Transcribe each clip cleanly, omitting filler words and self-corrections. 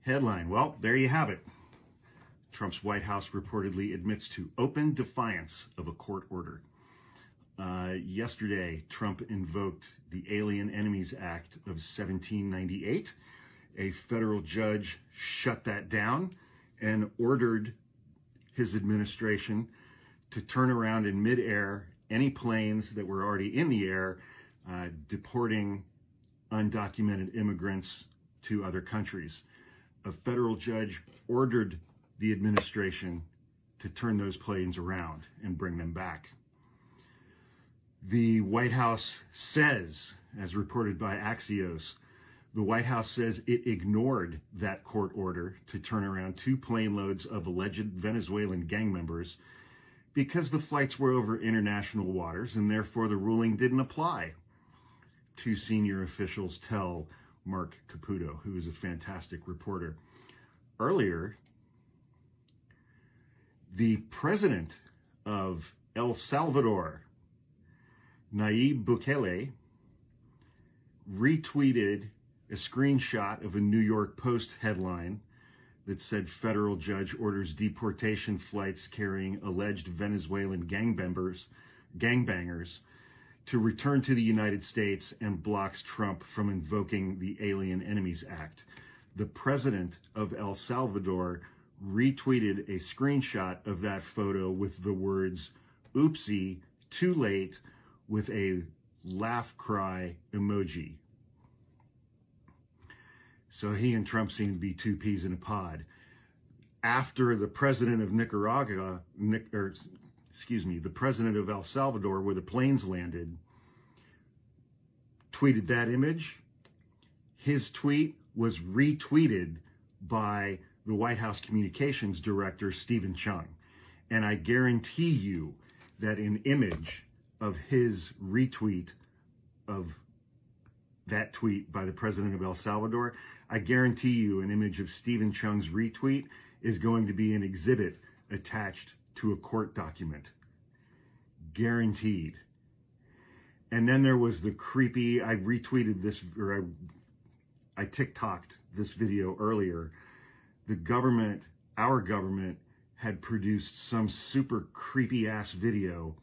Headline, well, there you have it. Trump's White House reportedly admits to open defiance of a court order. Yesterday, Trump invoked the Alien Enemies Act of 1798. A federal judge shut that down and ordered his administration to turn around in midair any planes that were already in the air, deporting undocumented immigrants to other countries. A federal judge ordered the administration to turn those planes around and bring them back. The White House says, as reported by Axios, the White House says it ignored that court order to turn around 2 plane loads of alleged Venezuelan gang members because the flights were over international waters and therefore the ruling didn't apply. 2 senior officials tell Mark Caputo, who is a fantastic reporter. Earlier, the president of El Salvador, Nayib Bukele, retweeted a screenshot of a New York Post headline that said federal judge orders deportation flights carrying alleged Venezuelan gangbangers to return to the United States and blocks Trump from invoking the Alien Enemies Act. The president of El Salvador retweeted a screenshot of that photo with the words, "Oopsie, too late," with a laugh cry emoji. So he and Trump seem to be 2 peas in a pod. After the president of the president of El Salvador, where the planes landed, tweeted that image, his tweet was retweeted by the White House Communications Director, Stephen Chung. And I guarantee you that an image of his retweet of that tweet by the president of El Salvador, I guarantee you an image of Stephen Chung's retweet is going to be an exhibit attached to a court document. Guaranteed. And then there was the creepy, I retweeted this, or I TikToked this video earlier. The government, our government, had produced some super creepy ass video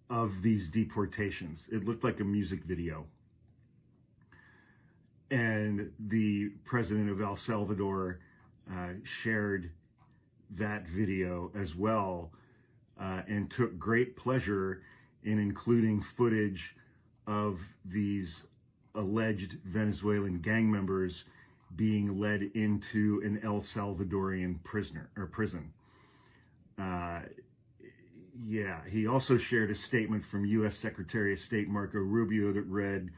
of these deportations. It looked like a music video. And the president of El Salvador shared that video as well and took great pleasure in including footage of these alleged Venezuelan gang members being led into an El Salvadorian prison. He also shared a statement from U.S. Secretary of State Marco Rubio that read,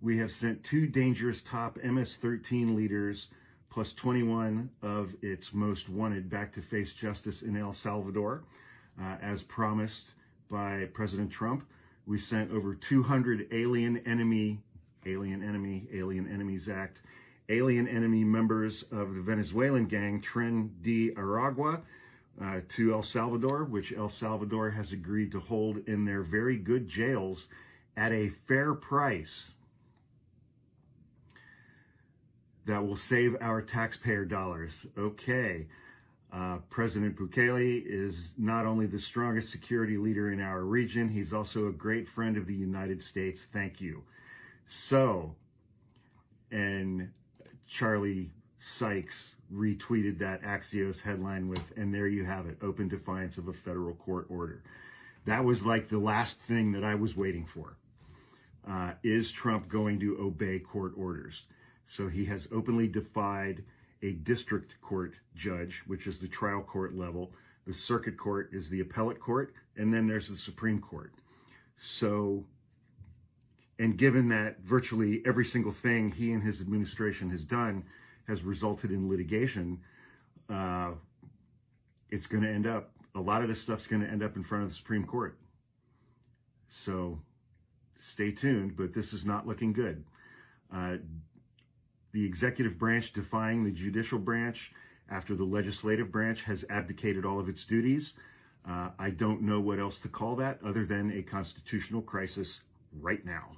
"We have sent 2 dangerous top MS-13 leaders plus 21 of its most wanted back to face justice in El Salvador. As promised by President Trump, we sent over 200 Alien Enemies Act, alien enemy members of the Venezuelan gang Tren de Aragua to El Salvador, which El Salvador has agreed to hold in their very good jails at a fair price that will save our taxpayer dollars." Okay. President Bukele is not only the strongest security leader in our region, he's also a great friend of the United States. Thank you. So, and Charlie Sykes retweeted that Axios headline with, "And there you have it, open defiance of a federal court order." That was like the last thing that I was waiting for. Is Trump going to obey court orders? So he has openly defied a district court judge, which is the trial court level. The circuit court is the appellate court, and then there's the Supreme Court. So, and given that virtually every single thing he and his administration has done has resulted in litigation, it's going to end up, a lot of this stuff's going to end up in front of the Supreme Court. So stay tuned, but this is not looking good. The executive branch defying the judicial branch after the legislative branch has abdicated all of its duties. I don't know what else to call that other than a constitutional crisis right now.